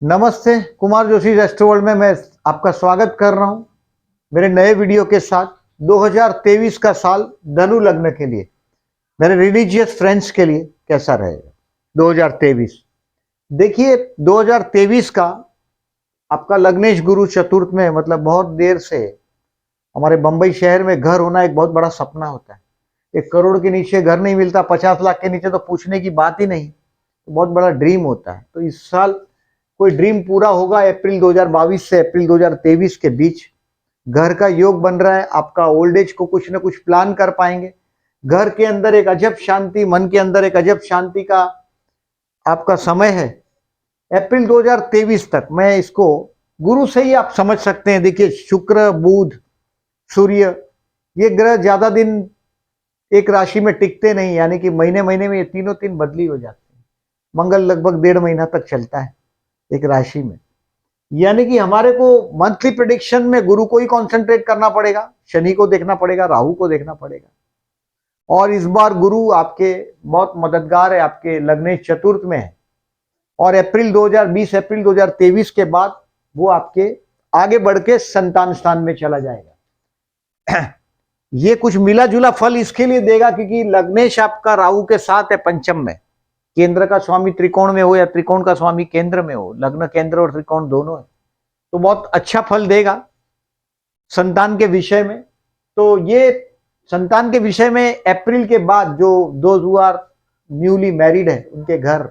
नमस्ते, Kumar Joshi astro world में मैं आपका स्वागत कर रहा हूं मेरे नए वीडियो के साथ। 2023 का साल धनु लग्न के लिए, मेरे रिलीजियस फ्रेंड्स के लिए कैसा रहेगा 2023। देखिए 2023 का आपका लग्नेश गुरु चतुर्थ में, मतलब बहुत देर से हमारे बंबई शहर में घर होना एक बहुत बड़ा सपना होता है। 1 करोड़ के नीचे घर नहीं मिलता, 50 लाख के नीचे तो पूछने की बात ही नहीं। तो बहुत बड़ा ड्रीम होता है। तो इस साल कोई ड्रीम पूरा होगा। अप्रैल 2022 से अप्रैल 2023 के बीच घर का योग बन रहा है। आपका ओल्ड एज को कुछ ना कुछ प्लान कर पाएंगे। घर के अंदर एक अजब शांति, मन के अंदर एक अजब शांति का आपका समय है अप्रैल 2023 तक। मैं इसको गुरु से ही आप समझ सकते हैं। देखिए शुक्र, बुध, सूर्य, ये ग्रह ज्यादा दिन एक राशि में टिकते नहीं, यानी कि महीने महीने में ये तीनों तीन बदली हो जाते हैं। मंगल लगभग 1.5 महीना तक चलता है एक राशि में, यानी कि हमारे को मंथली प्रेडिक्शन में गुरु को ही कंसंट्रेट करना पड़ेगा, शनि को देखना पड़ेगा, राहु को देखना पड़ेगा। और इस बार गुरु आपके बहुत मददगार है, आपके लग्नेश चतुर्थ में है। और अप्रैल 2023 के बाद वो आपके आगे बढ़ के संतान स्थान में चला जाएगा। ये कुछ मिला जुला फल इसके लिए देगा क्योंकि लग्नेश आपका राहु के साथ है पंचम में। केंद्र का स्वामी त्रिकोण में हो या त्रिकोण का स्वामी केंद्र में हो, लग्न केंद्र और त्रिकोण दोनों है, तो बहुत अच्छा फल देगा संतान के विषय में। तो ये संतान के विषय में अप्रैल के बाद जो दो आर न्यूली मैरिड है उनके घर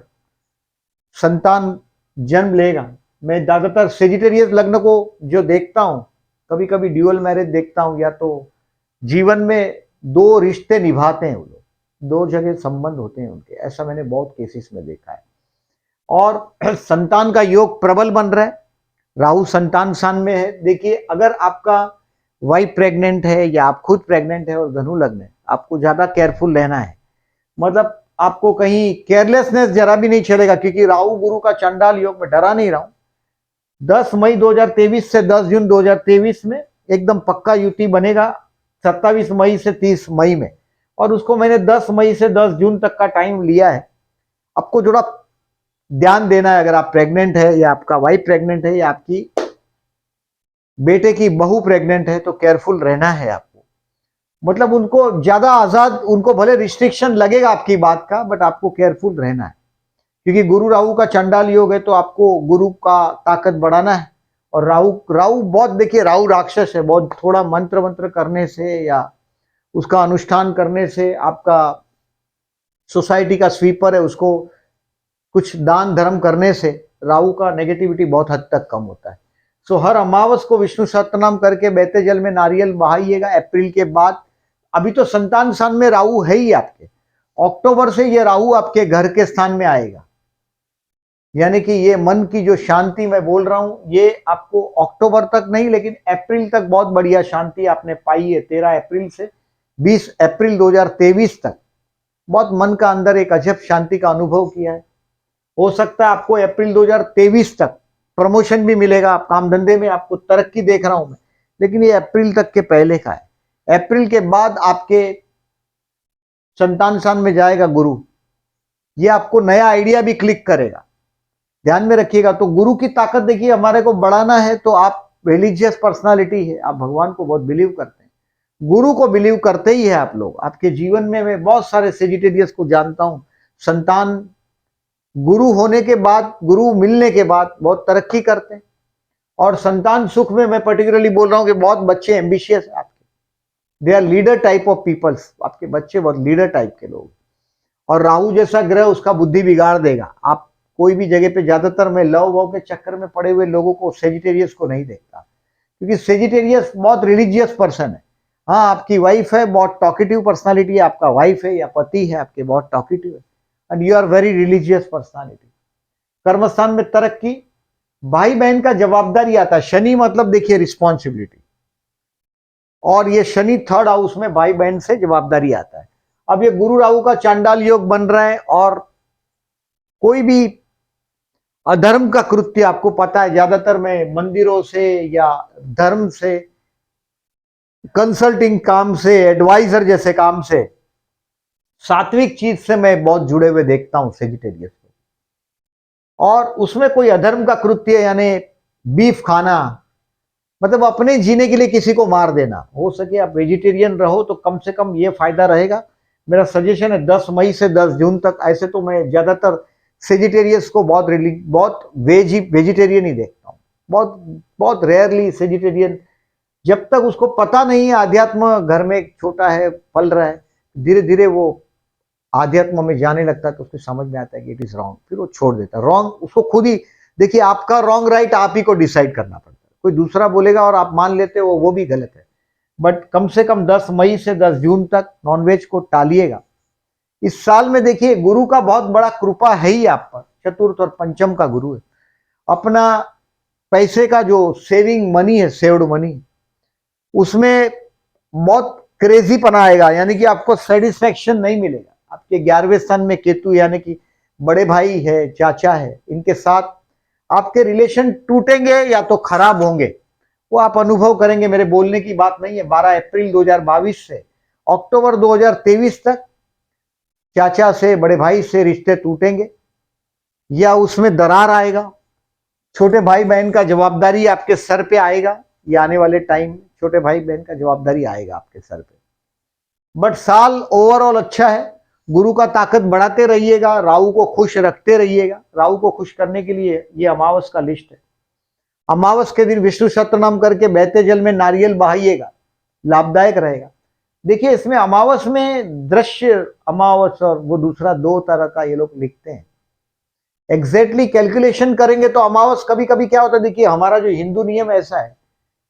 संतान जन्म लेगा। मैं ज्यादातर सेजिटेरियस लग्न को जो देखता हूं, कभी कभी ड्यूअल मैरिज देखता हूं, या तो जीवन में दो रिश्ते निभाते हैं वो लोग, दो जगह संबंध होते हैं उनके, ऐसा मैंने बहुत केसेस में देखा है। और संतान का योग प्रबल बन रहा है। राहु संतान स्थान में है। देखिए अगर आपका वाइफ प्रेग्नेंट है या आप खुद प्रेग्नेंट है और धनु लग्न है, आपको ज्यादा केयरफुल रहना है। मतलब आपको कहीं केयरलेसनेस जरा भी नहीं चलेगा, क्योंकि राहु गुरु का चंडाल योग में डरा नहीं रहा हूं। 10 मई 2023 से 10 जून 2023 में एकदम पक्का युति बनेगा, 27 मई से 30 मई में। और उसको मैंने 10 मई से 10 जून तक का टाइम लिया है। आपको थोड़ा ध्यान देना है, अगर आप प्रेग्नेंट है या आपका वाइफ प्रेग्नेंट है या आपकी बेटे की बहू प्रेग्नेंट है, तो केयरफुल रहना है आपको। मतलब उनको ज्यादा आजाद, उनको भले रिस्ट्रिक्शन लगेगा आपकी बात का, बट आपको केयरफुल रहना है, क्योंकि गुरु राहु का चंडाल योग है। तो आपको गुरु का ताकत बढ़ाना है। और राहु राहु बहुत, देखिए राहु राक्षस है बहुत। थोड़ा मंत्र मंत्र करने से या उसका अनुष्ठान करने से, आपका सोसाइटी का स्वीपर है उसको कुछ दान धर्म करने से राहु का नेगेटिविटी बहुत हद तक कम होता है। सो हर अमावस को विष्णु सहस्त्रनाम करके बहते जल में नारियल बहाइएगा अप्रैल के बाद। अभी तो संतान स्थान में राहु है ही आपके, अक्टूबर से ये राहु आपके घर के स्थान में आएगा। यानी कि ये मन की जो शांति मैं बोल रहा हूं, ये आपको अक्टूबर तक नहीं लेकिन अप्रैल तक बहुत बढ़िया शांति आपने पाई है। 13 अप्रैल से 20 अप्रैल 2023 तक बहुत मन का अंदर एक अजब शांति का अनुभव किया है। हो सकता है आपको अप्रैल 2023 तक प्रमोशन भी मिलेगा, आप काम धंधे में आपको तरक्की देख रहा हूं मैं, लेकिन ये अप्रैल तक के पहले का है। अप्रैल के बाद आपके संतान स्थान में जाएगा गुरु, ये आपको नया आइडिया भी क्लिक करेगा, ध्यान में रखिएगा। तो गुरु की ताकत देखिए, हमारे को बढ़ाना है तो आप रिलीजियस पर्सनालिटी है, आप भगवान को बहुत बिलीव करते हैं, गुरु को बिलीव करते ही है आप लोग। आपके जीवन में मैं बहुत सारे सेजिटेरियस को जानता हूं, संतान गुरु होने के बाद, गुरु मिलने के बाद बहुत तरक्की करते हैं। और संतान सुख में मैं पर्टिकुलरली बोल रहा हूं कि बहुत बच्चे एम्बिशियस है आपके, they are leader type of peoples, आपके बच्चे बहुत लीडर टाइप के लोग। और राहु जैसा ग्रह उसका बुद्धि बिगाड़ देगा। आप कोई भी जगह पे, ज्यादातर मैं लव वव के चक्कर में पड़े हुए लोगों को, सेजिटेरियस को नहीं देखता, क्योंकि सेजिटेरियस बहुत रिलीजियस पर्सन है। हाँ आपकी वाइफ है, बहुत टॉकेटिव पर्सनालिटी है, आपका वाइफ है या पति है आपके, बहुत टॉकेटिव है, and you are very religious personality. कर्मस्थान में तरक्की, भाई बहन का जवाबदारी आता है। शनि मतलब देखिए रिस्पॉन्सिबिलिटी, और ये शनि 3rd हाउस में भाई बहन से जवाबदारी आता है। अब ये गुरु राहु का चांडाल योग बन रहा है, और कोई भी अधर्म का कृत्य, आपको पता है ज्यादातर मैं मंदिरों से या धर्म से, कंसल्टिंग काम से, एडवाइजर जैसे काम से, सात्विक चीज से मैं बहुत जुड़े हुए देखता हूं सेजिटेरियस को। और उसमें कोई अधर्म का कृत्य यानी बीफ खाना, मतलब अपने जीने के लिए किसी को मार देना, हो सके आप वेजिटेरियन रहो तो कम से कम ये फायदा रहेगा। मेरा सजेशन है 10 मई से 10 जून तक। ऐसे तो मैं ज्यादातर सेजिटेरियंस को बहुत वेजिटेरियन ही देखता हूँ, बहुत बहुत रेयरली सेजिटेरियन। जब तक उसको पता नहीं है अध्यात्म घर में एक छोटा है पल रहा है, धीरे धीरे वो आध्यात्म में जाने लगता है तो उसको समझ में आता है कि इट इज रॉन्ग, फिर वो छोड़ देता है। रॉन्ग उसको खुद ही, देखिए आपका रॉन्ग राइट आप ही को डिसाइड करना पड़ता है। कोई दूसरा बोलेगा और आप मान लेते हो वो भी गलत है। बट कम से कम 10 मई से 10 जून तक नॉनवेज को टालिएगा। इस साल में देखिए गुरु का बहुत बड़ा कृपा है ही आप पर, चतुर्थ और पंचम का गुरु है। अपना पैसे का जो सेविंग मनी है, सेव्ड मनी, उसमें बहुत क्रेजी पना आएगा, यानी कि आपको सेटिस्फेक्शन नहीं मिलेगा। आपके 11वें स्थान में केतु यानी कि बड़े भाई है, चाचा है, इनके साथ आपके रिलेशन टूटेंगे या तो खराब होंगे, वो आप अनुभव करेंगे। मेरे बोलने की बात नहीं है। 12 अप्रैल 2022 से अक्टूबर 2023 तक चाचा से, बड़े भाई से रिश्ते टूटेंगे या उसमें दरार आएगा। छोटे भाई बहन का जवाबदारी आपके सर पे आएगा। ये आने वाले टाइम में छोटे भाई बहन का जवाबदारी आएगा आपके सर पे। बट साल ओवरऑल अच्छा है। गुरु का ताकत बढ़ाते रहिएगा, राहु को खुश रखते रहिएगा। राहु को खुश करने के लिए ये अमावस का लिस्ट है। अमावस के दिन विष्णु सहस्त्रनाम करके बहते जल में नारियल बहाइएगा, लाभदायक रहेगा। देखिए इसमें अमावस में दृश्य अमावस और वो दूसरा दो तरह का ये लोग लिखते हैं। एग्जैक्टली कैलकुलेशन करेंगे तो अमावस कभी कभी क्या होता है, देखिए हमारा जो हिंदू नियम ऐसा है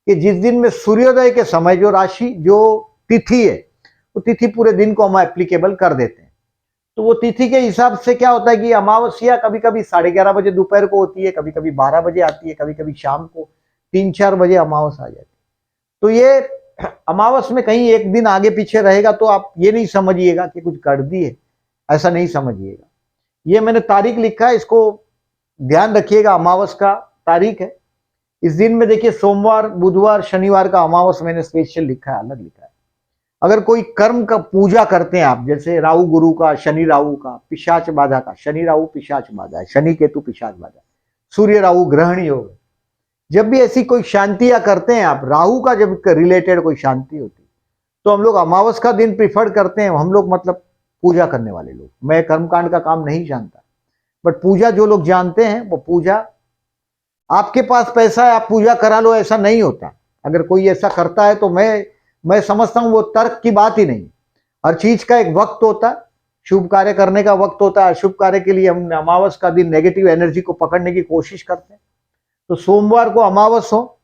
कि जिस दिन में सूर्योदय के समय जो राशि जो तिथि है, वो तिथि पूरे दिन को हम एप्लीकेबल कर देते हैं। तो वो तिथि के हिसाब से क्या होता है कि अमावस्या कभी कभी 11:30 बजे दोपहर को होती है, कभी कभी 12 बजे आती है, कभी कभी शाम को 3-4 बजे अमावस आ जाती है। तो ये अमावस में कहीं एक दिन आगे पीछे रहेगा तो आप ये नहीं समझिएगा कि कुछ कर दिए, ऐसा नहीं समझिएगा। ये मैंने तारीख लिखा है, इसको ध्यान रखिएगा। अमावस का तारीख है इस दिन में, देखिए सोमवार, बुधवार, शनिवार का अमावस मैंने स्पेशल लिखा है, अलग लिखा है। अगर कोई कर्म का पूजा करते हैं आप, जैसे राहु गुरु का, शनि राहु का, पिशाच बाधा का, शनि राहु पिशाच बाधा है, शनि केतु पिशाच बाधा, सूर्य राहु ग्रहण योग। जब भी ऐसी कोई शांतियां करते हैं आप, राहु का जब रिलेटेड कोई शांति होती तो हम लोग अमावस का दिन प्रिफर करते हैं। हम लोग मतलब पूजा करने वाले लोग, मैं कर्मकांड का काम नहीं जानता, बट पूजा जो लोग जानते हैं वो पूजा, आपके पास पैसा है आप पूजा करा लो ऐसा नहीं होता। अगर कोई ऐसा करता है तो मैं समझता हूं वो तर्क की बात ही नहीं। हर चीज का एक वक्त होता है, शुभ कार्य करने का वक्त होता है। अशुभ कार्य के लिए हम अमावस का दिन नेगेटिव एनर्जी को पकड़ने की कोशिश करते हैं। तो सोमवार को अमावस हो,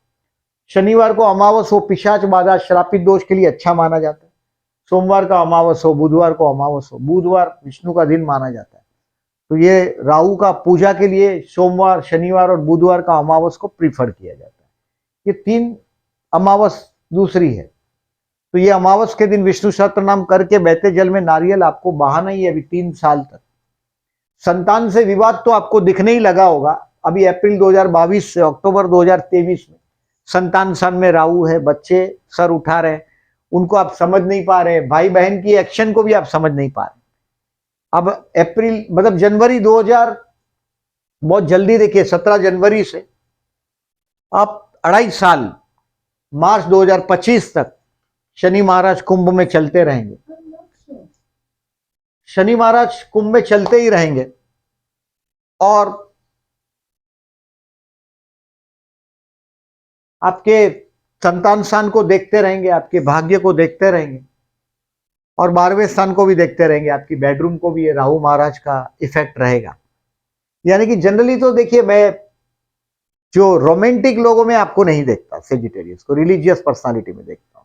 शनिवार को अमावस हो, पिशाच बाधा श्रापित दोष के लिए अच्छा माना जाता है। सोमवार का अमावस हो, बुधवार को अमावस हो, बुधवार विष्णु का दिन माना जाता है। तो ये राहु का पूजा के लिए सोमवार, शनिवार और बुधवार का अमावस को प्रीफर किया जाता है। ये 3 अमावस दूसरी है। तो ये अमावस के दिन विष्णु सहस्त्र नाम करके बहते जल में नारियल आपको बहाना ही है अभी 3 साल तक। संतान से विवाद तो आपको दिखने ही लगा होगा। अभी अप्रैल 2022 से अक्टूबर 2023 में संतान स्थान में राहु है, बच्चे सर उठा रहे हैं, उनको आप समझ नहीं पा रहे, भाई बहन की एक्शन को भी आप समझ नहीं पा रहे। अब अप्रैल मतलब जनवरी 2000 बहुत जल्दी, देखिए 17 जनवरी से आप 2.5 साल मार्च 2025 तक शनि महाराज कुंभ में चलते रहेंगे। शनि महाराज कुंभ में चलते ही रहेंगे और आपके संतान स्थान को देखते रहेंगे, आपके भाग्य को देखते रहेंगे और 12वें स्थान को भी देखते रहेंगे। आपकी बेडरूम को भी ये राहु महाराज का इफेक्ट रहेगा। यानी कि जनरली तो देखिए मैं जो रोमांटिक लोगों में आपको नहीं देखता, सेजिटेरियस को रिलीजियस पर्सनालिटी में देखता हूं।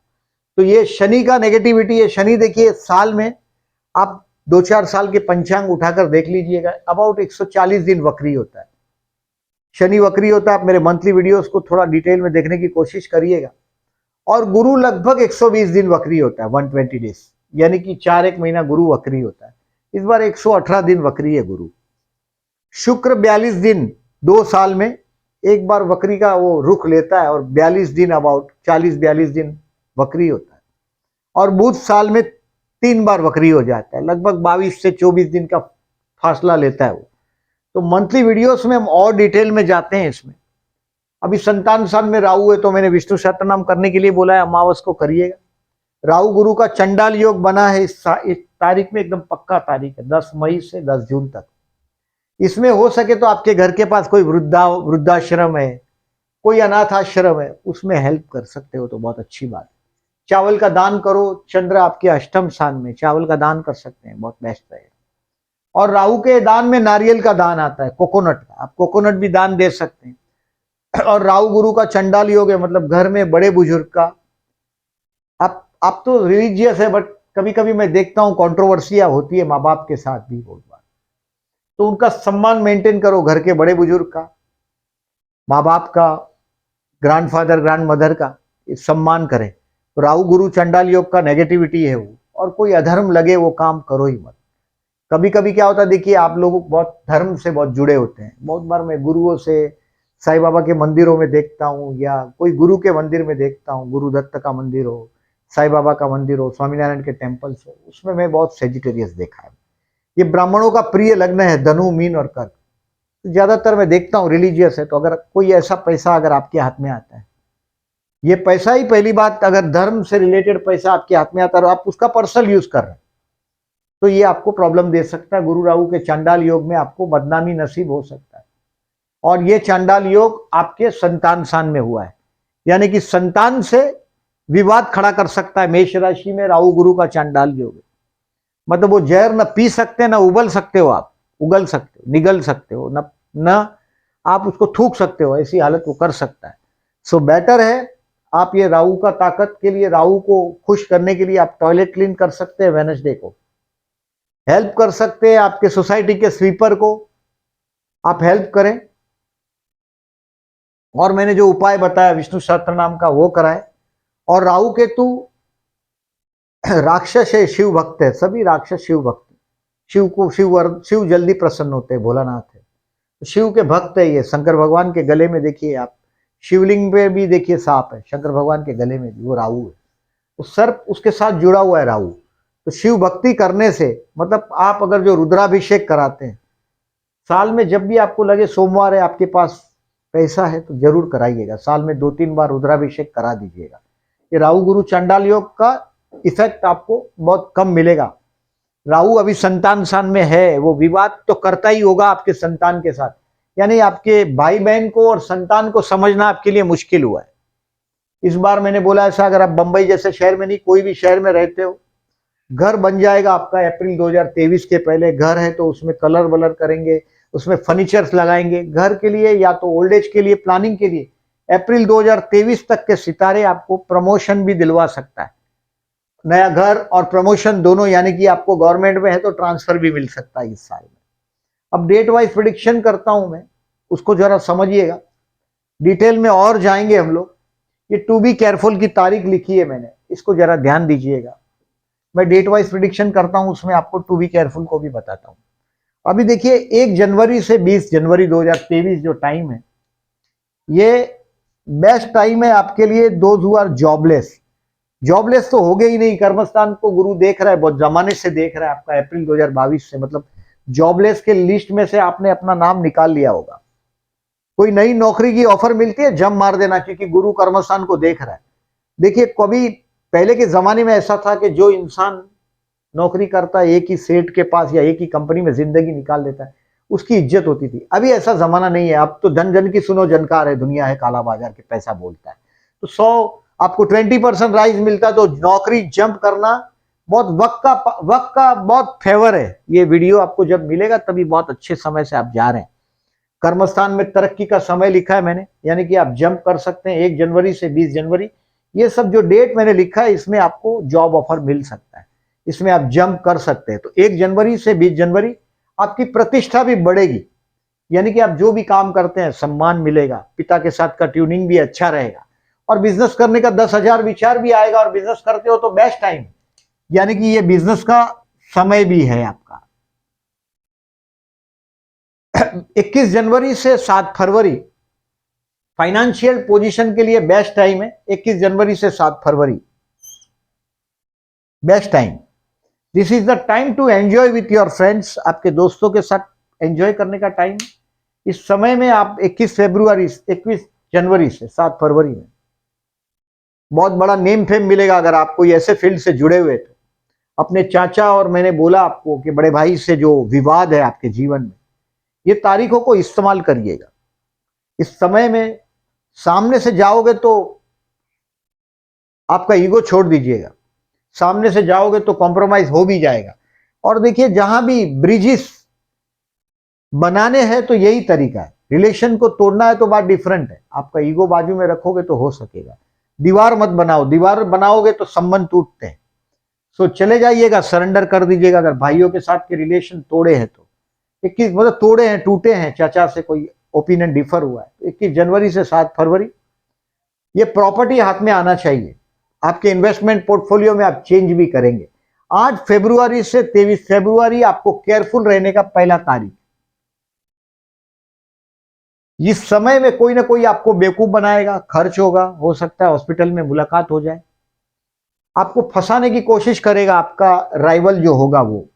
तो ये शनि का नेगेटिविटी है। शनि देखिए साल में आप 2-4 साल के पंचांग उठाकर देख लीजिएगा, अबाउट 140 दिन वक्री होता है। शनि वक्री होता है। आप मेरे मंथली वीडियोस को थोड़ा डिटेल में देखने की कोशिश करिएगा। और गुरु लगभग 120 दिन वक्री होता है, 120 डेज, यानी कि 4-1 महीना गुरु वक्री होता है। इस बार 118 दिन वक्री है गुरु। शुक्र 42 दिन 2 साल में एक बार वक्री का वो रुख लेता है और 42 दिन, अबाउट 40-42 दिन वक्री होता है। और बुध साल में 3 बार वक्री हो जाता है, लगभग 22 से 24 दिन का फासला लेता है वो। तो मंथली वीडियोस में हम और डिटेल में जाते हैं इसमें। अभी संतान स्थान में राहु है तो मैंने विष्णु सहस्त्रनाम करने के लिए बोला है, अमावस को करिएगा। राहु गुरु का चंडाल योग बना है इस तारीख में, एकदम पक्का तारीख है, 10 मई से 10 जून तक। इसमें हो सके तो आपके घर के पास कोई वृद्धाश्रम है, कोई अनाथ आश्रम है, उसमें हेल्प कर सकते हो तो बहुत अच्छी बात है। चावल का दान करो, चंद्र आपके अष्टम स्थान में, चावल का दान कर सकते हैं, बहुत बेस्ट रहेगा। और राहु के दान में नारियल का दान आता है, कोकोनट का, आप कोकोनट भी दान दे सकते हैं। और राहु गुरु का चंडाल योग है, मतलब घर में बड़े बुजुर्ग का, आप तो रिलीजियस है बट कभी कभी मैं देखता हूं कंट्रोवर्सियां होती है माँ बाप के साथ भी बहुत बार, तो उनका सम्मान मेंटेन करो, घर के बड़े बुजुर्ग का, माँ बाप का, ग्रैंडफादर ग्रैंडमदर का सम्मान करें। तो राहु गुरु चंडाल योग का नेगेटिविटी है वो, और कोई अधर्म लगे वो काम करो ही मत। कभी कभी क्या होता है, देखिए आप लोग बहुत धर्म से बहुत जुड़े होते हैं, बहुत बार मैं गुरुओं से साईं बाबा के मंदिरों में देखता हूँ, या कोई गुरु के मंदिर में देखता हूँ, गुरु दत्त का मंदिर हो, साईं बाबा का मंदिर हो, स्वामीनारायण के टेम्पल्स हो, उसमें मैं बहुत सेजिटेरियस देखा है। ये ब्राह्मणों का प्रिय लग्न है, धनु मीन और कर्क, तो ज्यादातर मैं देखता हूँ रिलीजियस है। तो अगर कोई ऐसा पैसा अगर आपके हाथ में आता है, ये पैसा ही पहली बात, अगर धर्म से रिलेटेड पैसा आपके हाथ में आता है और आप उसका पर्सनल यूज कर रहे हैं, तो ये आपको प्रॉब्लम दे सकता है। गुरु राहु के चांडाल योग में आपको बदनामी नसीब हो सकता है। और ये चांडाल योग आपके संतान स्थान में हुआ है, यानी कि संतान से विवाद खड़ा कर सकता है। मेष राशि में राहु गुरु का चांडाल योग है, मतलब वो जहर न पी सकते न उबल सकते हो, आप उगल सकते हो, निगल सकते हो, न आप उसको थूक सकते हो, ऐसी हालत वो कर सकता है। सो बेटर है आप ये राहु का ताकत के लिए, राहु को खुश करने के लिए आप टॉयलेट क्लीन कर सकते हैं, वेडनेसडे को हेल्प कर सकते हैं, आपके सोसाइटी के स्वीपर को आप हेल्प करें। और मैंने जो उपाय बताया विष्णु सहस्त्र नाम का वो कराएं। और राहु केतु राक्षस है, शिव भक्त है, सभी राक्षस शिव भक्त, शिव जल्दी प्रसन्न होते हैं, भोलानाथ है, शिव के भक्त है ये। शंकर भगवान के गले में देखिए आप, शिवलिंग पे भी देखिए सांप है, शंकर भगवान के गले में भी वो राहु है, तो सर्प उसके साथ जुड़ा हुआ है राहु। तो शिव भक्ति करने से, मतलब आप अगर जो रुद्राभिषेक कराते हैं, साल में जब भी आपको लगे सोमवार है, आपके पास पैसा है तो जरूर कराइएगा, साल में 2-3 बार रुद्राभिषेक करा दीजिएगा। ये राहु गुरु चंडाल योग का इफेक्ट आपको बहुत कम मिलेगा। राहु अभी संतान स्थान में है, वो विवाद तो करता ही होगा आपके संतान के साथ, यानी आपके भाई बहन को और संतान को समझना आपके लिए मुश्किल हुआ है। इस बार मैंने बोला ऐसा, अगर आप बंबई जैसे शहर में नहीं, कोई भी शहर में रहते हो, घर बन जाएगा आपका अप्रैल 2023 के पहले। घर है तो उसमें कलर वलर करेंगे, उसमें फर्नीचर्स लगाएंगे घर के लिए या तो ओल्ड एज के लिए, प्लानिंग के लिए। अप्रैल 2023 तक के सितारे आपको प्रमोशन भी दिलवा सकता है, नया घर और प्रमोशन दोनों, यानी कि आपको गवर्नमेंट में है तो ट्रांसफर भी मिल सकता है इस साल में। अब डेट वाइज प्रिडिक्शन करता हूं मैं, उसको जरा समझिएगा, डिटेल में और जाएंगे हम लोग। ये टू बी केयरफुल की तारीख लिखी है मैंने, इसको जरा ध्यान दीजिएगा। मैं डेट वाइज प्रिडिक्शन करता हूं, उसमें आपको टू बी केयरफुल को भी बताता हूं। अभी देखिए 1 जनवरी से 20 जनवरी 2023 जो टाइम है, ये बेस्ट टाइम है आपके लिए। Those who are jobless, jobless तो हो गए ही नहीं, कर्मस्थान को गुरु देख रहा है, बहुत जमाने से देख रहा है आपका, अप्रैल 2022 से, मतलब जॉबलेस के लिस्ट में से आपने अपना नाम निकाल लिया होगा। कोई नई नौकरी की ऑफर मिलती है, जम मार देना, क्योंकि गुरु कर्मस्थान को देख रहा है। देखिए कभी पहले के जमाने में ऐसा था कि जो इंसान नौकरी करता है एक ही सेठ के पास या एक ही कंपनी में जिंदगी निकाल देता है, उसकी इज्जत होती थी। अभी ऐसा जमाना नहीं है, अब तो जन जन की सुनो जनकार है, दुनिया है काला बाजार के, पैसा बोलता है। तो 100 आपको 20% राइज मिलता है, तो नौकरी जंप करना बहुत वक्त का बहुत फेवर है। ये वीडियो आपको जब मिलेगा तभी बहुत अच्छे समय से आप जा रहे हैं। कर्मस्थान में तरक्की का समय लिखा है मैंने, यानी कि आप जंप कर सकते हैं 1 जनवरी से 20 जनवरी। ये सब जो डेट मैंने लिखा है, इसमें आपको जॉब ऑफर मिल सकता है, इसमें आप जंप कर सकते हैं। तो 1 जनवरी से 20 जनवरी आपकी प्रतिष्ठा भी बढ़ेगी, यानी कि आप जो भी काम करते हैं सम्मान मिलेगा, पिता के साथ का ट्यूनिंग भी अच्छा रहेगा, और बिजनेस करने का 10,000 विचार भी आएगा। और बिजनेस करते हो तो बेस्ट टाइम, यानी कि ये बिजनेस का समय भी है आपका। 21 जनवरी से 7 फरवरी फाइनेंशियल पोजीशन के लिए बेस्ट टाइम है। 21 जनवरी से 7 फरवरी best time. This is the time to enjoy with your friends, आपके दोस्तों के साथ एंजॉय करने का टाइम। इस समय में आप 21 जनवरी से 7 फरवरी में बहुत बड़ा नेम फेम मिलेगा अगर आप कोई ऐसे फील्ड से जुड़े हुए थे। अपने चाचा और मैंने बोला आपको कि बड़े भाई से जो विवाद है आपके जीवन में, ये तारीखों को इस्तेमाल करिएगा। इस समय में सामने से जाओगे तो आपका ईगो छोड़ दीजिएगा, सामने से जाओगे तो कॉम्प्रोमाइज हो भी जाएगा। और देखिए जहां भी ब्रिजेस बनाने हैं तो यही तरीका है, रिलेशन को तोड़ना है तो बात डिफरेंट है। आपका ईगो बाजू में रखोगे तो हो सकेगा, दीवार मत बनाओ, दीवार बनाओगे तो संबंध टूटते हैं। सो चले जाइएगा, सरेंडर कर दीजिएगा। अगर भाइयों के साथ के रिलेशन तोड़े हैं तो 21 मतलब तोड़े हैं, टूटे हैं, चाचा से कोई ओपिनियन डिफर हुआ है तो 21 जनवरी से 7 फरवरी ये प्रॉपर्टी हाथ में आना चाहिए। आपके इन्वेस्टमेंट पोर्टफोलियो में आप चेंज भी करेंगे। 8 फरवरी से 23 फरवरी आपको केयरफुल रहने का पहला तारीख। इस समय में कोई ना कोई आपको बेवकूफ बनाएगा, खर्च होगा, हो सकता है हॉस्पिटल में मुलाकात हो जाए, आपको फंसाने की कोशिश करेगा आपका राइवल जो होगा वो।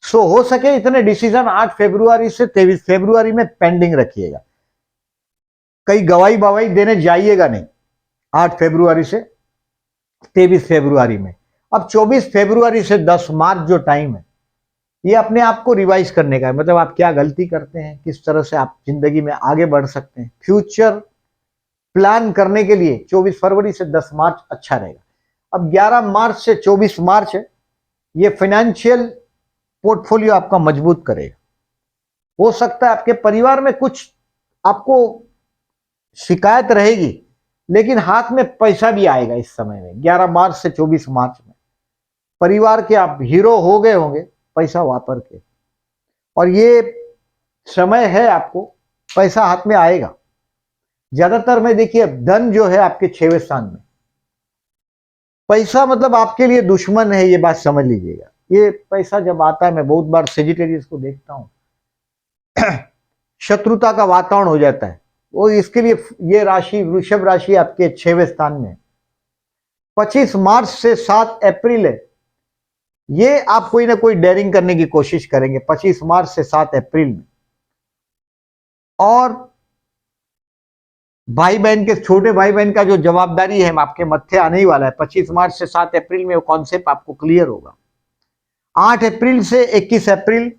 सो हो सके इतने डिसीजन 8 फरवरी से 23 फरवरी में पेंडिंग रखिएगा। कई गवाही बवाही देने जाइएगा नहीं 8 फरवरी से 23 फरवरी में। अब 24 फरवरी से 10 मार्च जो टाइम है ये अपने आप को रिवाइज करने का है। मतलब आप क्या गलती करते हैं, किस तरह से आप जिंदगी में आगे बढ़ सकते हैं, फ्यूचर प्लान करने के लिए 24 फरवरी से 10 मार्च अच्छा रहेगा। अब 11 मार्च से 24 मार्च है, ये फाइनेंशियल पोर्टफोलियो आपका मजबूत करेगा। हो सकता है आपके परिवार में कुछ आपको शिकायत रहेगी, लेकिन हाथ में पैसा भी आएगा इस समय में। 11 मार्च से 24 मार्च में परिवार के आप हीरो हो गए होंगे पैसा वापर के, और ये समय है आपको पैसा हाथ में आएगा। ज्यादातर में देखिए धन जो है आपके 6वें स्थान में, पैसा मतलब आपके लिए दुश्मन है, ये बात समझ लीजिएगा। ये पैसा जब आता है, मैं बहुत बार सेजिटेरियस को देखता हूं, शत्रुता का वातावरण हो जाता है। वो इसके लिए ये राशि वृषभ राशि आपके 6वें स्थान में। 25 मार्च से 7 अप्रैल है, ये आप कोई ना कोई डेयरिंग करने की कोशिश करेंगे 25 मार्च से 7 अप्रैल में। और भाई बहन के, छोटे भाई बहन का जो जवाबदारी है आपके मत्थे आने ही वाला है। 25 मार्च से 7 अप्रैल में वो कॉन्सेप्ट आपको क्लियर होगा। 8 अप्रैल से 21 April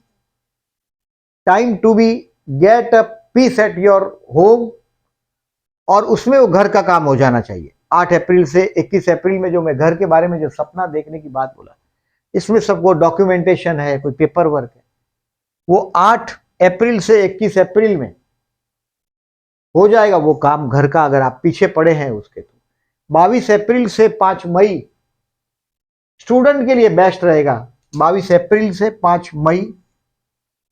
time to be get a peace at your home, और उसमें वो घर का काम हो जाना चाहिए। 8 अप्रैल से 21 अप्रैल में जो मैं घर के बारे में जो सपना देखने की बात बोला, इसमें सबको डॉक्यूमेंटेशन है, कोई पेपर वर्क है, वो 8 अप्रैल से 21 अप्रैल में हो जाएगा वो काम घर का, अगर आप पीछे पड़े हैं उसके तो। 22 अप्रैल से 5 मई स्टूडेंट के लिए बेस्ट रहेगा। 22 अप्रैल से 5 मई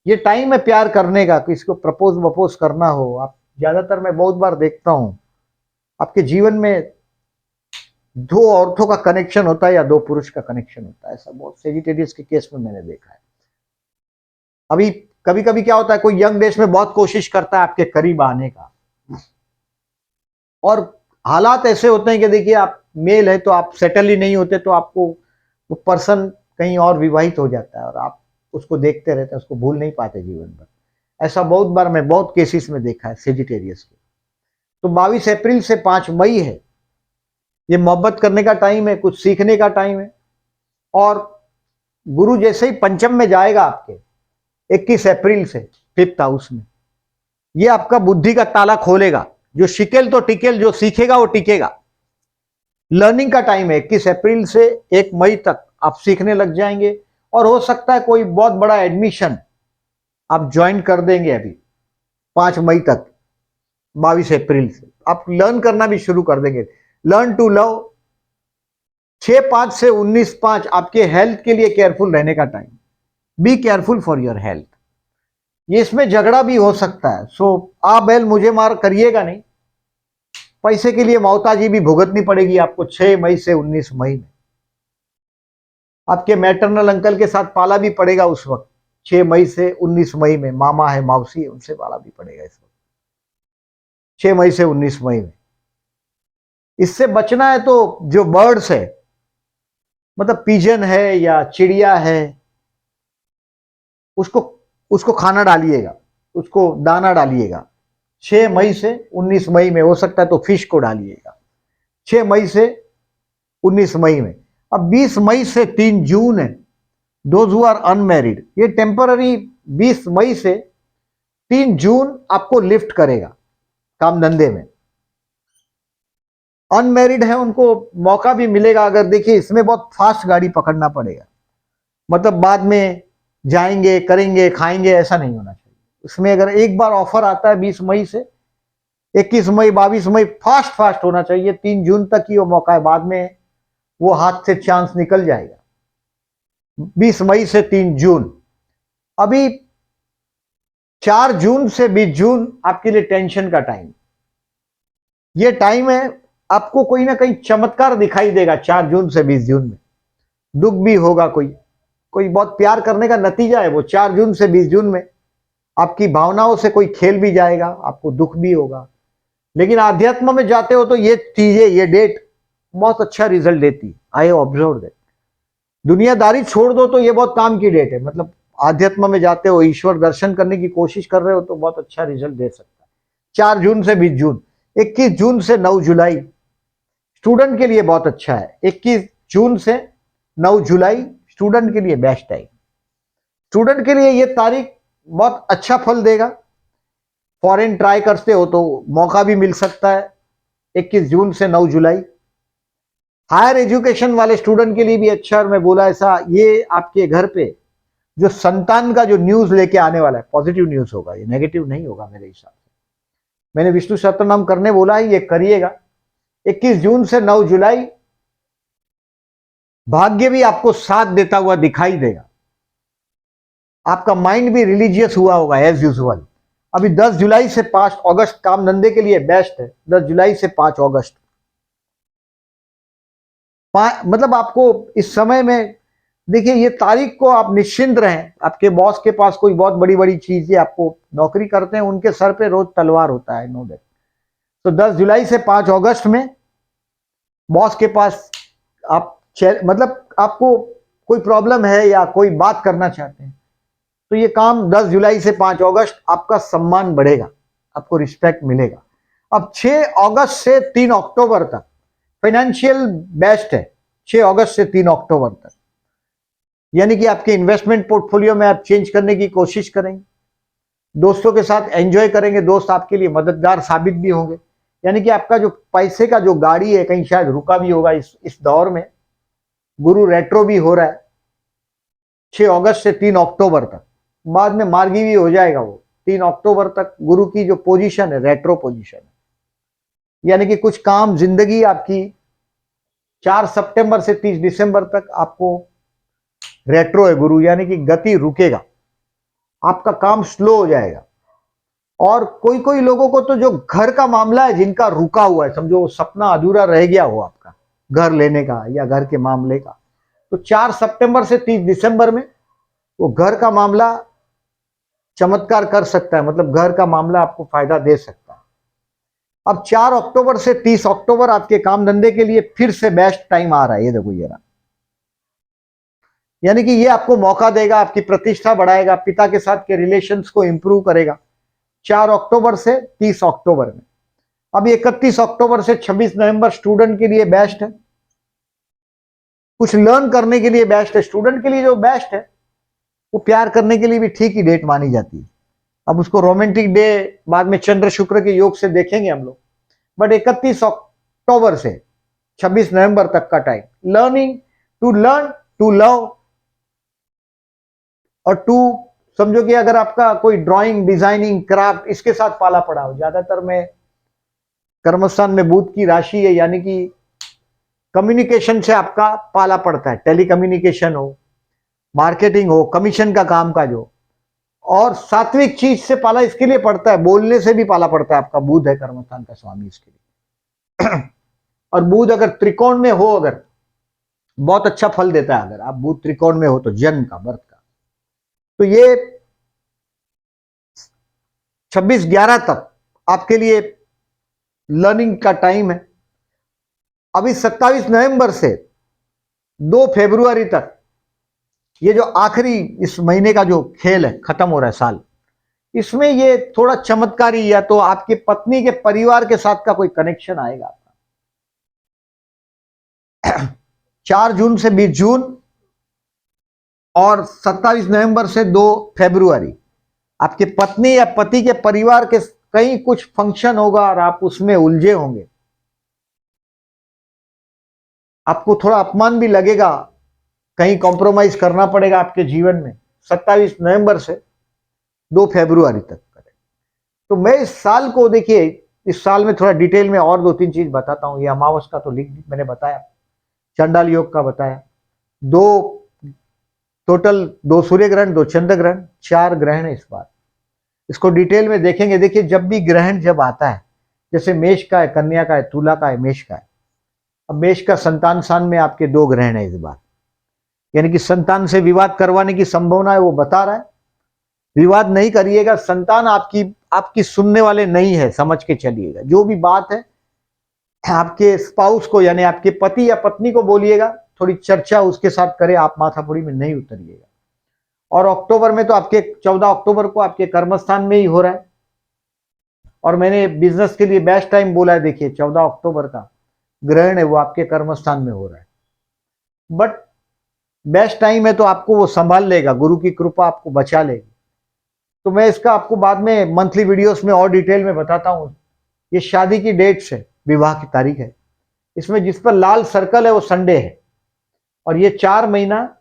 ये टाइम है प्यार करने का, किसी को प्रपोज वपोज करना हो। आप ज्यादातर मैं बहुत बार देखता हूं आपके जीवन में 2 औरतों का कनेक्शन होता है या 2 पुरुष का कनेक्शन होता है। ऐसा बहुत सेजिटेरियस के केस में मैंने देखा है। अभी कभी कभी क्या होता है, कोई यंग डेज में बहुत कोशिश करता है आपके करीब आने का, और हालात ऐसे होते हैं कि देखिए आप मेल है तो आप सेटल ही नहीं होते, तो आपको वो पर्सन कहीं और विवाहित हो जाता है और आप उसको देखते रहते हैं, उसको भूल नहीं पाते जीवन भर। ऐसा बहुत बार मैं बहुत केसेस में देखा है सेजिटेरियस के। तो 22 अप्रैल से 5 मई है, ये मोहब्बत करने का टाइम है, कुछ सीखने का टाइम है। और गुरु जैसे ही पंचम में जाएगा आपके 21 अप्रैल से 5th हाउस में, ये आपका बुद्धि का ताला खोलेगा। जो शिकेल तो टिकेल, जो सीखेगा वो टिकेगा। लर्निंग का टाइम है 21 अप्रैल से 1 मई तक आप सीखने लग जाएंगे, और हो सकता है कोई बहुत बड़ा एडमिशन आप ज्वाइन कर देंगे अभी 5 मई तक। 22 अप्रैल से आप लर्न करना भी शुरू कर देंगे, लर्न टू लव। 6-5 से 19-5 आपके हेल्थ के लिए केयरफुल रहने का time. Be careful for your health. ये इसमें झगड़ा भी हो सकता है, सो आप बैल मुझे मार करिएगा नहीं। पैसे के लिए मोहताजी भी भुगतनी पड़ेगी आपको 6 मई से 19 मई में। आपके मैटरनल अंकल के साथ पाला भी पड़ेगा उस वक्त 6 मई से 19 मई में। मामा है, मौसी है, उनसे पाला भी पड़ेगा इस वक्त 6 मई से 19 मई में। इससे बचना है तो जो बर्ड्स है, मतलब पिजन है या चिड़िया है, उसको उसको खाना डालिएगा, उसको दाना डालिएगा। 6 मई से 19 मई में हो सकता है तो फिश को डालिएगा, 6 मई से 19 मई में। अब 20 मई से 3 जून है, दोज हु आर अनमैरिड, ये टेम्पररी 20 मई से 3 जून आपको लिफ्ट करेगा काम धंधे में। अनमैरिड है उनको मौका भी मिलेगा। अगर देखिए इसमें बहुत फास्ट गाड़ी पकड़ना पड़ेगा, मतलब बाद में जाएंगे करेंगे खाएंगे ऐसा नहीं होना चाहिए। इसमें अगर एक बार ऑफर आता है 20 मई से 21 मई 22 मई, फास्ट फास्ट होना चाहिए। 3 जून तक ही वो मौका है, बाद में वो हाथ से चांस निकल जाएगा। 20 मई से 3 जून। अभी 4 जून से 20 जून आपके लिए टेंशन का टाइम। ये टाइम है आपको कोई ना कहीं चमत्कार दिखाई देगा। 4 जून से 20 जून में दुख भी होगा, कोई बहुत प्यार करने का नतीजा है वो। 4 जून से 20 जून में आपकी भावनाओं से कोई खेल भी जाएगा, आपको दुख भी होगा। लेकिन आध्यात्म में जाते हो तो ये चीजें, ये डेट बहुत अच्छा रिजल्ट देती है। I observe that. दुनियादारी छोड़ दो तो ये बहुत काम की डेट है। मतलब आध्यात्म में जाते हो, ईश्वर दर्शन करने की कोशिश कर रहे हो तो बहुत अच्छा रिजल्ट दे सकता है। 4 जून से 20 जून। 21 जून से 9 जुलाई स्टूडेंट के लिए बहुत अच्छा है। 21 जून से 9 जुलाई स्टूडेंट के लिए बेस्ट है। स्टूडेंट के लिए ये तारीख बहुत अच्छा फल देगा। फॉरेन ट्राई करते हो तो मौका भी मिल सकता है 21 जून से 9 जुलाई। हायर एजुकेशन वाले स्टूडेंट के लिए भी अच्छा। और मैं बोला ऐसा, ये आपके घर पे जो संतान का जो न्यूज लेके आने वाला है, पॉजिटिव न्यूज होगा, ये नेगेटिव नहीं होगा मेरे हिसाब से। मैंने विष्णु सहस्त्रनाम करने बोला है, ये करिएगा। 21 जून से 9 जुलाई भाग्य भी आपको साथ देता हुआ दिखाई देगा। आपका माइंड भी रिलीजियस हुआ होगा एज यूजुअल। अभी 10 जुलाई से 5 अगस्त काम धंधे के लिए बेस्ट है। 10 जुलाई से 5 अगस्त मतलब आपको इस समय में देखिए, ये तारीख को आप निश्चिंत रहें। आपके बॉस के पास कोई बहुत बड़ी बड़ी चीज है, आपको नौकरी करते हैं उनके सर पे रोज तलवार होता है, नो दैट। तो 10 जुलाई से 5 अगस्त में बॉस के पास आप मतलब आपको कोई प्रॉब्लम है या कोई बात करना चाहते हैं तो ये काम 10 जुलाई से 5 अगस्त आपका सम्मान बढ़ेगा, आपको रिस्पेक्ट मिलेगा। अब 6 अगस्त से 3 अक्टूबर तक फाइनेंशियल बेस्ट है। 6 अगस्त से 3 अक्टूबर तक, यानी कि आपके इन्वेस्टमेंट पोर्टफोलियो में आप चेंज करने की कोशिश करेंगे, दोस्तों के साथ एंजॉय करेंगे, दोस्त आपके लिए मददगार साबित भी होंगे। यानी कि आपका जो पैसे का जो गाड़ी है कहीं शायद रुका भी होगा इस दौर में। गुरु रेट्रो भी हो रहा है 6 अगस्त से 3 अक्टूबर तक। बाद में मार्गी भी हो जाएगा वो। 3 अक्टूबर तक गुरु की जो पोजीशन है रेट्रो पोजीशन है, यानी कि कुछ काम जिंदगी आपकी 4 सितंबर से 30 दिसंबर तक आपको रेट्रो है गुरु, यानी कि गति रुकेगा, आपका काम स्लो हो जाएगा। और कोई कोई लोगों को तो जो घर का मामला है जिनका रुका हुआ है, समझो सपना अधूरा रह गया हो आपका घर लेने का या घर के मामले का, तो 4 सितंबर से 30 दिसंबर में वो घर का मामला चमत्कार कर सकता है। मतलब घर का मामला आपको फायदा दे सकता है। अब 4 अक्टूबर से 30 अक्टूबर आपके काम धंधे के लिए फिर से बेस्ट टाइम आ रहा है। ये देखो ये रहा, यानी कि ये आपको मौका देगा, आपकी प्रतिष्ठा बढ़ाएगा, पिता के साथ के रिलेशंस को इंप्रूव करेगा। 4 अक्टूबर से 30 अक्टूबर में। अब 31 अक्टूबर से 26 नवंबर स्टूडेंट के लिए बेस्ट है, कुछ लर्न करने के लिए बेस्ट है। स्टूडेंट के लिए जो बेस्ट है वो प्यार करने के लिए भी ठीक ही डेट मानी जाती है। अब उसको रोमांटिक डे बाद में चंद्र शुक्र के योग से देखेंगे हम लोग, बट 31 अक्टूबर से 26 नवंबर तक का time learning to learn to love और टू, समझो कि अगर आपका कोई ड्राइंग डिजाइनिंग क्राफ्ट इसके साथ पाला पड़ा हो। ज्यादातर में कर्मस्थान में बुध की राशि है, यानी कि कम्युनिकेशन से आपका पाला पड़ता है, टेलीकम्युनिकेशन हो, मार्केटिंग हो, कमीशन का काम काज हो, और सात्विक चीज से पाला इसके लिए पड़ता है, बोलने से भी पाला पड़ता है। आपका बुध है कर्मस्थान का स्वामी इसके लिए। और बुध अगर त्रिकोण में हो, अगर बहुत अच्छा फल देता है। अगर आप बुध त्रिकोण में हो तो जन्म का, बर्थ का, तो ये 26/11 तक आपके लिए लर्निंग का टाइम है। अभी 27 नवंबर से 2 फरवरी तक ये जो आखिरी इस महीने का जो खेल है, खत्म हो रहा है साल, इसमें ये थोड़ा चमत्कारी या तो आपकी पत्नी के परिवार के साथ का कोई कनेक्शन आएगा आपका। 4 जून से 20 जून और 27 नवंबर से 2 फरवरी आपकी पत्नी या पति के परिवार के कहीं कुछ फंक्शन होगा और आप उसमें उलझे होंगे। आपको थोड़ा अपमान भी लगेगा, कहीं कॉम्प्रोमाइज करना पड़ेगा आपके जीवन में। 27 नवंबर से 2 फरवरी तक करें। तो मैं इस साल को देखिए, इस साल में थोड़ा डिटेल में और 2-3 चीज बताता हूं। ये अमावस का तो लिख मैंने बताया, चंडाल योग का बताया, 2 सूर्य ग्रहण, 2 चंद्र ग्रहण, 4 ग्रहण है इस बार। इसको डिटेल में देखेंगे। देखिए जब भी ग्रहण जब आता है, जैसे मेष का है, कन्या का है, तुला का है, मेष का है। अब मेष का संतान स्थान में आपके 2 ग्रहण है इस बार, यानी कि संतान से विवाद करवाने की संभावना है, वो बता रहा है। विवाद नहीं करिएगा, संतान आपकी सुनने वाले नहीं है, समझ के चलिएगा। जो भी बात है आपके स्पाउस को यानी आपके पति या पत्नी को बोलिएगा, थोड़ी चर्चा उसके साथ करें, आप माथापुरी में नहीं उतरिएगा। और अक्टूबर में तो आपके 14 अक्टूबर को आपके कर्मस्थान में ही हो रहा है, और मैंने बिजनेस के लिए बेस्ट टाइम बोला है। देखिए 14 अक्टूबर का ग्रहण है, वो आपके कर्मस्थान में हो रहा है, बट बेस्ट टाइम है तो आपको वो संभाल लेगा, गुरु की कृपा आपको बचा लेगी। तो मैं इसका आपको बाद में मंथली वीडियोस में और डिटेल में बताता हूं। ये शादी की डेट्स है, विवाह की तारीख है। इसमें जिस पर लाल सर्कल है वो संडे है, और ये 4 महीना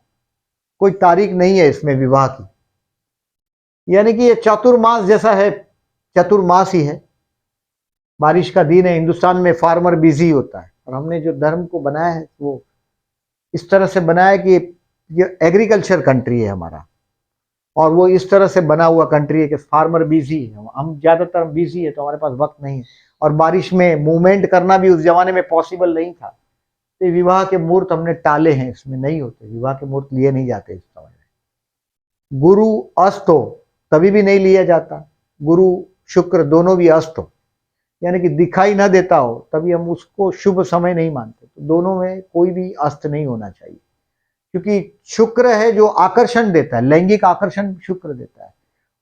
कोई तारीख नहीं है इसमें विवाह की, यानी कि ये चतुर्मास जैसा है, चतुर्मास ही है। बारिश का दिन है, हिंदुस्तान में फार्मर बिजी होता है, और हमने जो धर्म को बनाया है वो इस तरह से बनाया है कि ये एग्रीकल्चर कंट्री है हमारा, और वो इस तरह से बना हुआ कंट्री है कि फार्मर बिजी है, हम ज्यादातर बिजी है, तो हमारे पास वक्त नहीं है। और बारिश में मूवमेंट करना भी उस जमाने में पॉसिबल नहीं था, तो विवाह के मुहूर्त हमने टाले हैं, इसमें नहीं होते, विवाह के मुहूर्त लिए नहीं जाते इस समय में। गुरु अस्त हो तभी भी नहीं लिया जाता, गुरु शुक्र दोनों भी अस्त हो, यानी कि दिखाई ना देता हो, तभी हम उसको शुभ समय नहीं मानते। तो दोनों में कोई भी अस्त नहीं होना चाहिए, क्योंकि शुक्र है जो आकर्षण देता है, लैंगिक आकर्षण शुक्र देता है,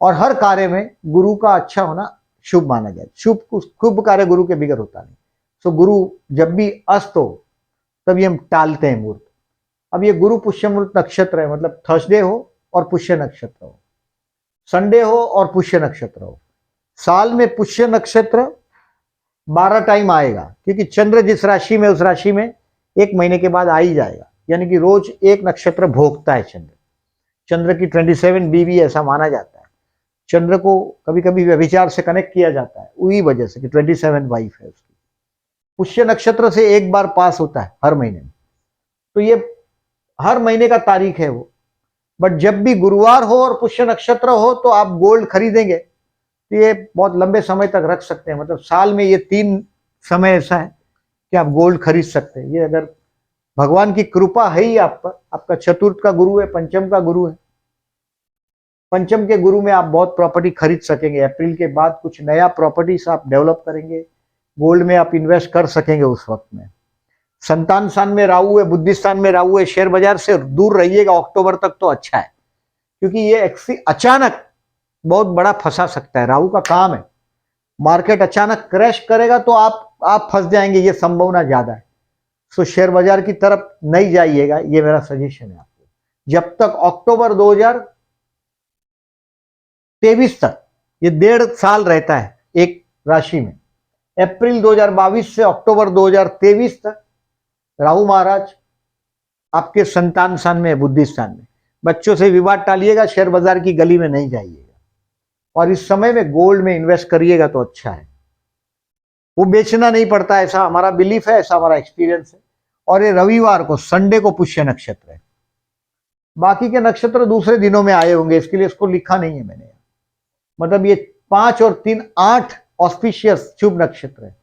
और हर कार्य में गुरु का अच्छा होना शुभ माना जाए। शुभ कार्य गुरु के बिगड़ होता नहीं। तो गुरु जब भी अस्त हो तभी हम टालते हैं मुहूर्त। अब ये गुरु पुष्य मुहूर्त नक्षत्र है, मतलब थर्सडे हो और पुष्य नक्षत्र हो, संडे हो और पुष्य नक्षत्र हो। साल में पुष्य नक्षत्र 12 टाइम आएगा, क्योंकि चंद्र जिस राशि में उस राशि में 1 महीने के बाद आ ही जाएगा, यानी कि रोज एक नक्षत्र भोगता है चंद्र। चंद्र की 27 बीवी ऐसा माना जाता है। चंद्र को कभी कभी व्यभिचार से कनेक्ट किया जाता है, वही वजह से कि 27 वाइफ है उसकी। पुष्य नक्षत्र से एक बार पास होता है हर महीने में, तो ये हर महीने का तारीख है वो। बट जब भी गुरुवार हो और पुष्य नक्षत्र हो तो आप गोल्ड खरीदेंगे तो ये बहुत लंबे समय तक रख सकते हैं। मतलब साल में ये 3 समय ऐसा है कि आप गोल्ड खरीद सकते हैं। ये अगर भगवान की कृपा है ही आप पर, आपका चतुर्थ का गुरु है, पंचम का गुरु है, पंचम के गुरु में आप बहुत प्रॉपर्टी खरीद सकेंगे। अप्रैल के बाद कुछ नया प्रॉपर्टीज आप डेवलप करेंगे, गोल्ड में आप इन्वेस्ट कर सकेंगे उस वक्त में। संतान स्थान में राहु है, बुद्धि स्थान में राहु है, शेयर बाजार से दूर रहिएगा अक्टूबर तक तो अच्छा है, क्योंकि ये अचानक बहुत बड़ा फंसा सकता है। राहु का काम है, मार्केट अचानक क्रैश करेगा तो आप फंस जाएंगे, ये संभावना ज्यादा है। सो शेयर बाजार की तरफ नहीं जाइएगा, ये मेरा सजेशन है आपको। जब तक अक्टूबर 2023 तक, ये 1.5 साल रहता है एक राशि में। अप्रैल 2022 से अक्टूबर 2023 तक राहु महाराज आपके संतान स्थान में, बुद्धि स्थान में। बच्चों से विवाद टालिएगा, शेयर बाजार की गली में नहीं जाइएगा, और इस समय में गोल्ड में इन्वेस्ट करिएगा तो अच्छा है। वो बेचना नहीं पड़ता, ऐसा हमारा बिलीफ है, ऐसा हमारा एक्सपीरियंस है। और ये रविवार को, संडे को पुष्य नक्षत्र है। बाकी के नक्षत्र दूसरे दिनों में आए होंगे, इसके लिए इसको लिखा नहीं है मैंने। मतलब ये 5 और 3 8 ऑस्पिशियस शुभ नक्षत्र है।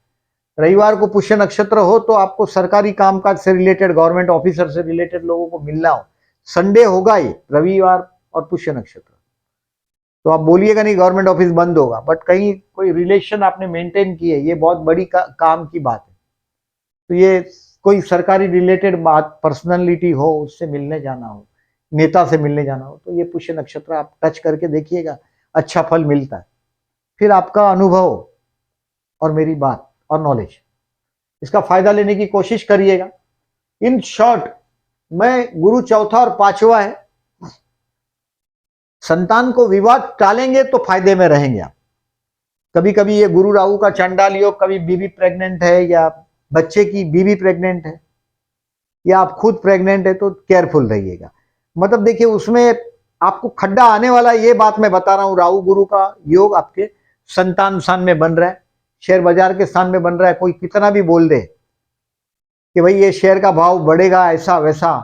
रविवार को पुष्य नक्षत्र हो तो आपको सरकारी कामकाज से रिलेटेड, गवर्नमेंट ऑफिसर से रिलेटेड लोगों को मिलना हो, संडे होगा ये, रविवार और पुष्य नक्षत्र। तो आप बोलिएगा नहीं गवर्नमेंट ऑफिस बंद होगा, बट कहीं कोई रिलेशन आपने मेंटेन की है, ये बहुत बड़ी काम की बात है। तो ये कोई सरकारी रिलेटेड बात, पर्सनालिटी हो, उससे मिलने जाना हो, नेता से मिलने जाना हो, तो ये पुष्य नक्षत्र आप टच करके देखिएगा, अच्छा फल मिलता है। फिर आपका अनुभव और मेरी बात और नॉलेज, इसका फायदा लेने की कोशिश करिएगा। इन शॉर्ट, मैं गुरु चौथा और पांचवा है, संतान को विवाद टालेंगे तो फायदे में रहेंगे आप। कभी कभी ये गुरु राहु का चंडाल योग, कभी बीवी प्रेग्नेंट है या बच्चे की बीवी प्रेग्नेंट है या आप खुद प्रेग्नेंट है, तो केयरफुल रहिएगा। मतलब देखिए उसमें आपको खड्डा आने वाला, ये बात मैं बता रहा हूं। राहु गुरु का योग आपके संतान स्थान में बन रहा है, शेयर बाजार के स्थान में बन रहा है। कोई कितना भी बोल दे कि भाई ये शेयर का भाव बढ़ेगा ऐसा वैसा,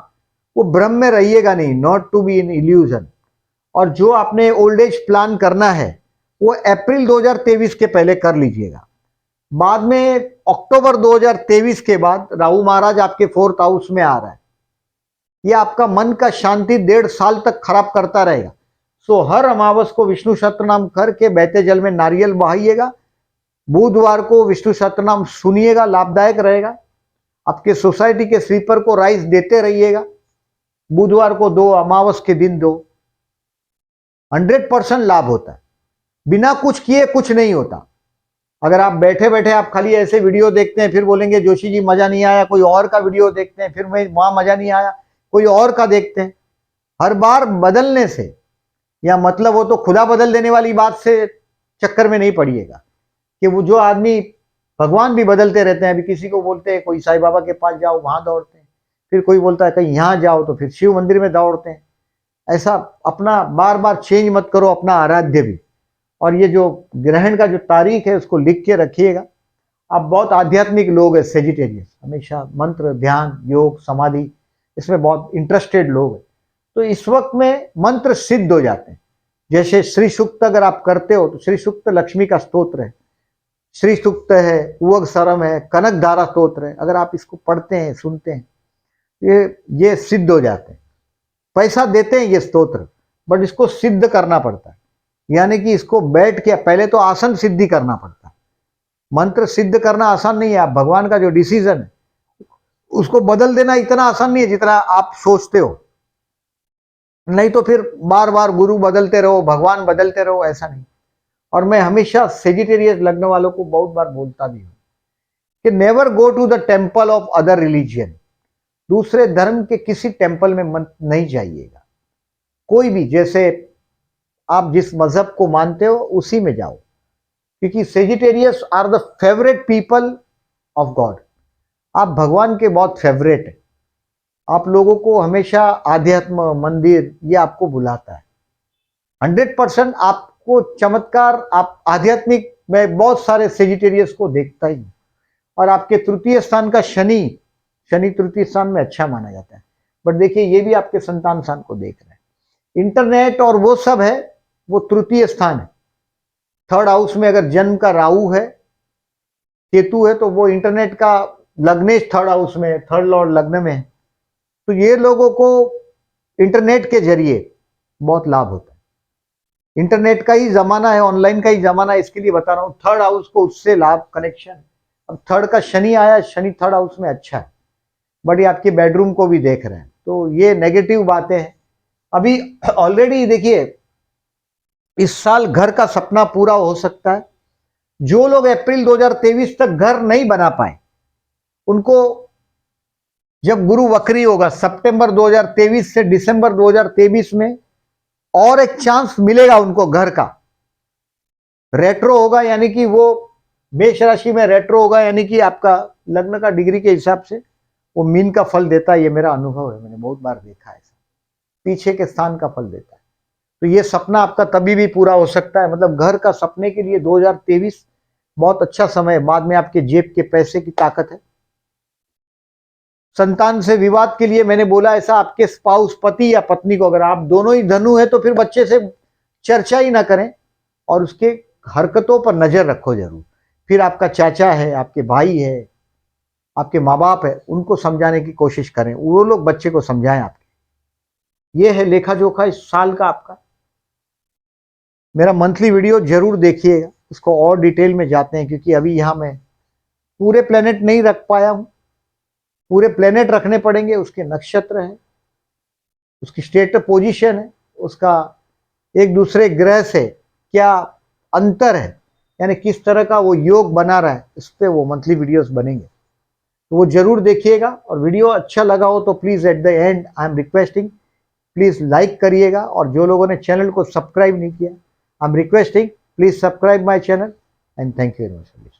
वो भ्रम में रहिएगा नहीं, not to be in illusion. और जो आपने ओल्ड एज प्लान करना है वो अप्रैल 2023 के पहले कर लीजिएगा। बाद में अक्टूबर 2023 के बाद राहु महाराज आपके 4th हाउस में आ रहा है, ये आपका मन का शांति 1.5 साल तक खराब करता रहेगा। सो हर अमावस को विष्णु सहस्त्रनाम करके बहते जल में नारियल बहाइएगा, बुधवार को विष्णु सहस्त्रनाम सुनिएगा, लाभदायक रहेगा। आपके सोसाइटी के स्वीपर को राइस देते रहिएगा, बुधवार को 2, अमावस के दिन 2, 100% लाभ होता है। बिना कुछ किए कुछ नहीं होता। अगर आप बैठे बैठे आप खाली ऐसे वीडियो देखते हैं, फिर बोलेंगे जोशी जी मजा नहीं आया, कोई और का वीडियो देखते हैं, फिर मैं वहां मजा नहीं आया, कोई और का देखते हैं। हर बार बदलने से या मतलब वो तो खुदा बदल देने वाली बात से चक्कर में नहीं पड़िएगा कि वो जो आदमी, भगवान भी बदलते रहते हैं। अभी किसी को बोलते हैं कोई साईं बाबा के पास जाओ, वहां दौड़ते हैं, फिर कोई बोलता है कहीं यहां जाओ, तो फिर शिव मंदिर में दौड़ते हैं। ऐसा अपना बार बार चेंज मत करो अपना आराध्य भी। और ये जो ग्रहण का जो तारीख है उसको लिख के रखिएगा। आप बहुत आध्यात्मिक लोग हैं, सेजिटेरियस, हमेशा मंत्र, ध्यान, योग, समाधि, इसमें बहुत इंटरेस्टेड लोग हैं। तो इस वक्त में मंत्र सिद्ध हो जाते हैं। जैसे श्री सूक्त अगर आप करते हो तो श्री सूक्त लक्ष्मी का स्तोत्र है, श्री सूक्त है, उवग सरम है, कनक धारा स्तोत्र है। अगर आप इसको पढ़ते हैं, सुनते हैं, ये सिद्ध हो जाते हैं। पैसा देते हैं ये स्तोत्र, बट इसको सिद्ध करना पड़ता है। यानी कि इसको बैठ के पहले तो आसन सिद्धि करना पड़ता है। मंत्र सिद्ध करना आसान नहीं है। आप भगवान का जो डिसीजन है उसको बदल देना इतना आसान नहीं है जितना आप सोचते हो। नहीं तो फिर बार बार गुरु बदलते रहो, भगवान बदलते रहो, ऐसा नहीं। और मैं हमेशा सेजिटेरियस लगने वालों को बहुत बार बोलता भी हूं कि never go to the temple of other religion. दूसरे धर्म के किसी टेम्पल में नहीं जाइएगा। कोई भी, जैसे आप जिस मजहब को मानते हो उसी में जाओ, क्योंकि Sagittarius are the favourite people of God. आप भगवान के बहुत फेवरेट है। आप लोगों को हमेशा आध्यात्म, मंदिर, ये आपको बुलाता है। 100% आपको चमत्कार, आप आध्यात्मिक में बहुत सारे सेजिटेरियस को देखता ही। और आपके तृतीय स्थान का शनि तृतीय स्थान में अच्छा माना जाता है। बट देखिए ये भी आपके संतान स्थान को देख रहे हैं। इंटरनेट और वो सब है, वो तृतीय स्थान है। 3rd हाउस में अगर जन्म का राहु है, केतु है, तो वो इंटरनेट का लग्नेश 3rd हाउस में, 3rd लॉर्ड लग्न में है। तो ये लोगों को इंटरनेट के जरिए बहुत लाभ होता है। इंटरनेट का ही जमाना है, ऑनलाइन का ही जमाना है, इसके लिए बता रहा हूं। 3rd हाउस को उससे लाभ, कनेक्शन। अब 3rd का शनि आया, शनि 3rd हाउस में अच्छा है, बट ये आपके बेडरूम को भी देख रहे हैं, तो ये नेगेटिव बातें हैं। अभी ऑलरेडी देखिए इस साल घर का सपना पूरा हो सकता है। जो लोग अप्रैल 2023 तक घर नहीं बना पाए, उनको जब गुरु वक्री होगा सितंबर 2023 से दिसंबर 2023 में, और एक चांस मिलेगा उनको घर का। रेट्रो होगा, यानी कि वो मेष राशि में रेट्रो होगा, यानी कि आपका लग्न का डिग्री के हिसाब से वो मीन का फल देता है। ये मेरा अनुभव है, मैंने बहुत बार देखा है, पीछे के स्थान का फल देता है। तो ये सपना आपका तभी भी पूरा हो सकता है। मतलब घर का सपने के लिए 2023 बहुत अच्छा समय है। बाद में आपके जेब के पैसे की ताकत है। संतान से विवाद के लिए मैंने बोला ऐसा, आपके स्पाउस, पति या पत्नी को, अगर आप दोनों ही धनु है तो फिर बच्चे से चर्चा ही ना करें और उसके हरकतों पर नजर रखो जरूर। फिर आपका चाचा है, आपके भाई है, आपके माँ बाप है, उनको समझाने की कोशिश करें, वो लोग बच्चे को समझाएं आपके। ये है लेखा जोखा इस साल का आपका। मेरा मंथली वीडियो जरूर देखिएगा, उसको और डिटेल में जाते हैं, क्योंकि अभी यहां मैं पूरे प्लेनेट नहीं रख पाया हूं। पूरे प्लेनेट रखने पड़ेंगे, उसके नक्षत्र हैं, उसकी स्टेट पोजीशन है, उसका एक दूसरे ग्रह से क्या अंतर है, यानी किस तरह का वो योग बना रहा है, इस पे वो मंथली वीडियोस बनेंगे। तो वो जरूर देखिएगा, और वीडियो अच्छा लगा हो तो please at the and I am requesting please like करिएगा, और जो लोगों ने चैनल को सब्सक्राइब नहीं किया I am requesting please subscribe my channel, and thank you very much.